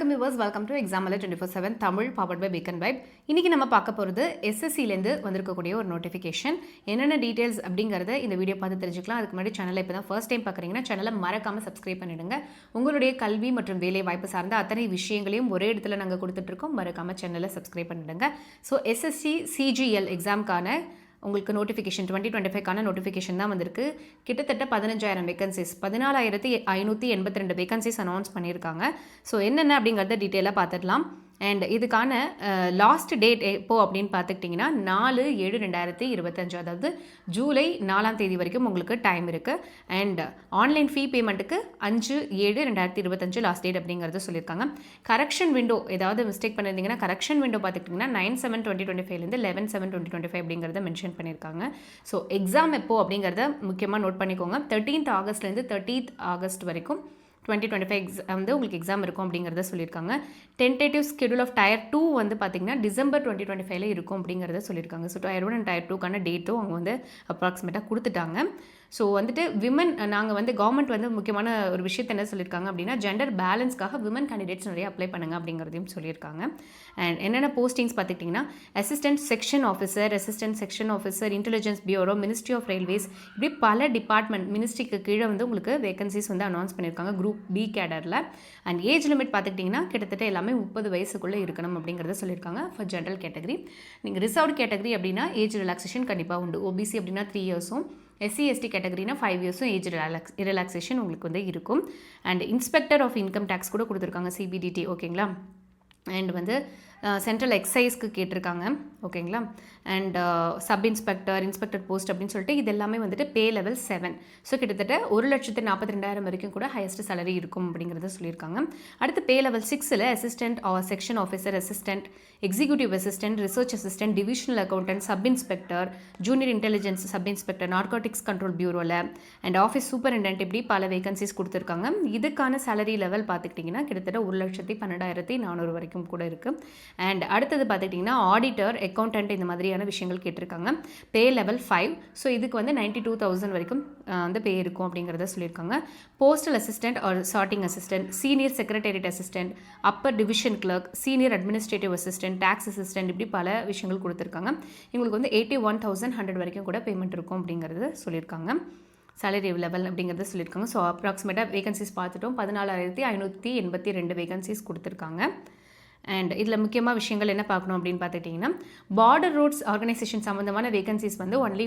வணக்கம் viewers, welcome to exam alert 24/7 Tamil powered by Big and Vibe. இன்றைக்கி நம்ம பார்க்க போகிறது எஸ்எஸ்சிலேருந்து வந்திருக்கக்கூடிய ஒரு நோட்டிஃபிகேஷன். என்னென்ன டீட்டெயில்ஸ் அப்படிங்கிறத இந்த வீடியோ பார்த்து தெரிஞ்சுக்கலாம். அதுக்கு முன்னாடி சேனலை இப்போ தான் ஃபர்ஸ்ட் டைம் பார்க்குறீங்கன்னா சேனலை மறக்காமல் சப்ஸ்கிரைப் பண்ணிவிடுங்க. உங்களுடைய கல்வி மற்றும் வேலை வாய்ப்பு சார்ந்த அத்தனை விஷயங்களையும் ஒரே இடத்துல நாங்கள் கொடுத்துட்ருக்கோம். மறக்காமல் சேனலை சப்ஸ்கிரைப் பண்ணிவிடுங்க. ஸோ எஸ்எஸ்சி சிஜிஎல் எக்ஸாமுக்கான உங்களுக்கு நோட்டிஃபிகேஷன் 2025க்கான நோட்டிஃபிகேஷன் தான் வந்திருக்கு. கிட்டத்தட்ட 15,000 வேகன்சிஸ், 14,582 வேகன்சிஸ் அனௌன்ஸ் பண்ணியிருக்காங்க. ஸோ என்னென்ன அப்படிங்கிறத டீட்டெயிலாக பார்த்துடலாம். அண்ட் இதுக்கான லாஸ்ட் டேட் எப்போ அப்படின்னு பார்த்துக்கிட்டிங்கன்னா 4/7/2025, அதாவது ஜூலை 4ஆம் தேதி வரைக்கும் உங்களுக்கு டைம் இருக்குது. அண்ட் ஆன்லைன் ஃபீ பேமெண்ட்டுக்கு 5/7/2025 லாஸ்ட் டேட் அப்படிங்கிறத சொல்லியிருக்காங்க. கரெக்ஷன் விண்டோ ஏதாவது மிஸ்டேக் பண்ணியிருந்தீங்கன்னா கரெக்ஷன் விண்டோ பார்த்துக்கிட்டிங்கன்னா 9/7/2025 11/7/2025 அப்படிங்கிறத மென்ஷன் பண்ணியிருக்காங்க. ஸோ எக்ஸாம் எப்போ அப்படிங்கிறத முக்கியமாக நோட் பண்ணிக்கோங்க. 13th ஆகஸ்ட்லேருந்து 30th ஆகஸ்ட் வரைக்கும் 2025 வந்து உங்களுக்கு எக்ஸாம் இருக்கும் அப்படிங்கிறத சொல்லியிருக்காங்க. டென்டேட்டிவ் ஸ்கெடியூல் ஆஃப் டயர் 2 வந்து பார்த்திங்கன்னா டிசம்பர் 2025 இருக்கும் அப்படிங்கிறத சொல்லியிருக்காங்க. ஸோ டயர் 1 அண்ட் டயர் 2க்கான டேட்டும் அவங்க வந்து அப்ராக்சிமேட்டாக கொடுத்துட்டாங்க. ஸோ வந்துட்டு விமன், நாங்கள் வந்து கவர்மெண்ட் வந்து முக்கியமான ஒரு விஷயத்தை என்ன சொல்லியிருக்காங்க அப்படின்னா ஜெண்டர் பேலன்ஸ்க்காக விமன் கேண்டிடேட்ஸ் நிறைய அப்ளை பண்ணுங்க அப்படிங்கிறதையும் சொல்லியிருக்காங்க. அண்ட் என்னென்ன போஸ்டிங்ஸ் பார்த்துக்கிட்டிங்கன்னா assistant section officer, intelligence bureau, ministry of railways, இப்படி பல டிபார்ட்மெண்ட் மினிஸ்ட்ரிக்கு கீழே வந்து உங்களுக்கு வேகன்சிஸ் வந்து அனௌன்ஸ் பண்ணியிருக்காங்க குரூப் பி கேடரில். அண்ட் ஏஜ் லிமிட் பார்த்துக்கிட்டிங்கன்னா கிட்டத்தட்ட எல்லாமே 30 வயசுக்குள்ளே இருக்கணும் அப்படிங்கிறத சொல்லியிருக்காங்க ஃபார் ஜென்ரல் கேட்டகரி. நீங்கள் ரிசர்வ்டு கேட்டகரி அப்படின்னா ஏஜ் ரிலாக்ஸேஷன் கண்டிப்பாக உண்டு. ஓபிசி அப்படின்னா 3 இயர்ஸும், எஸ்சி எஸ்டி கேட்டகரினா 5 இயர்ஸும் ஏஜ் ரிலாக்ஸேஷன் உங்களுக்கு வந்து இருக்கும். And inspector of income tax கூட கொடுத்துருக்காங்க, சிபிடிடி. ஓகேங்களா. அண்ட் வந்து சென்ட்ரல் எக்ஸைஸ்க்கு கேட்டிருக்காங்க. ஓகேங்களா. அண்ட் சப் இன்ஸ்பெக்டர் போஸ்ட் அப்படின்னு சொல்லிட்டு இது எல்லாமே வந்துட்டு பே லெவல் 7. ஸோ கிட்டத்தட்ட 1,42,000 வரைக்கும் கூட ஹையஸ்ட் சேலரி இருக்கும் அப்படிங்கிறத சொல்லியிருக்காங்க. அடுத்து பே லெவல் 6ல் assistant section officer, assistant, executive assistant, research assistant, divisional accountant, sub inspector, junior intelligence sub inspector, narcotics control பியூரோவில், அண்ட் ஆஃபீஸ் சூப்பரிண்டென்ட், இப்படி பல வேகன்சிஸ் கொடுத்துருக்காங்க. இதுக்கான சேலரி லெவல் பார்த்துக்கிட்டிங்கன்னா கிட்டத்தட்ட 1,12,400 வரைக்கும் கூட இருக்குது. அண்ட் அடுத்தது பார்த்துக்கிட்டிங்கன்னா ஆடிட்டர், அக்கௌண்டன்ட், இந்த மாதிரியான விஷயங்கள் கேட்டிருக்காங்க. பே லெவல் 5. ஸோ இதுக்கு வந்து 92,000 வரைக்கும் வந்து பே இருக்கும் அப்படிங்கிறத சொல்லியிருக்காங்க. Postal assistant or sorting assistant, senior secretariat assistant, upper division clerk, senior administrative assistant, tax assistant, இப்படி பல விஷயங்கள் கொடுத்துருக்காங்க. இவங்களுக்கு வந்து 81,100 வரைக்கும் கூட பேமெண்ட் இருக்கும் அப்படிங்கிறது சொல்லியிருக்காங்க. சேலரி லெவல் அப்படிங்கிறத சொல்லியிருக்காங்க. ஸோ அப்ராக்சிமேட்டாக வேகன்சிஸ் பார்த்துட்டோம். 14,582 வேகன்சிஸ் கொடுத்துருக்காங்க. அண்ட் இதில் முக்கியமாக விஷயங்கள் என்ன பார்க்கணும் அப்படின்னு பார்த்துட்டிங்கன்னா பார்டர் ரோட்ஸ் ஆர்கனைசேஷன் சம்மந்தமான வேகன்சிஸ் வந்து ஒன்லி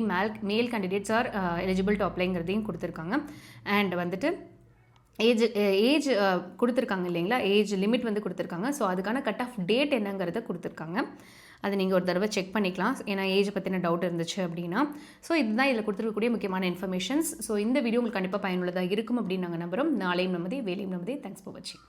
மேல் கேண்டிடேட்ஸ் ஆர் எலிஜிபிள் டு அப்ளைங்கிறதையும் கொடுத்துருக்காங்க. அண்ட் வந்துட்டு ஏஜ் கொடுத்துருக்காங்க இல்லைங்களா, ஏஜ் லிமிட் வந்து கொடுத்துருக்காங்க. ஸோ அதுக்கான கட் ஆஃப் டேட் என்னங்கிறத கொடுத்துருக்காங்க. அதை நீங்கள் ஒரு தடவை செக் பண்ணிக்கலாம், ஏன்னா ஏஜ் பற்றின டவுட் இருந்துச்சு அப்படின்னா. ஸோ இதுதான் இதில் கொடுத்துருக்கக்கூடிய முக்கியமான இன்ஃபர்மேஷன்ஸ். ஸோ இந்த வீடியோ உங்களுக்கு கண்டிப்பாக பயனுள்ளதாக இருக்கும் அப்படின்னு நாங்கள் நம்புகிறோம். நாளையும் நமதே, வேலையும் நமதே. தேங்க்ஸ் ஃபார் வாட்சிங்.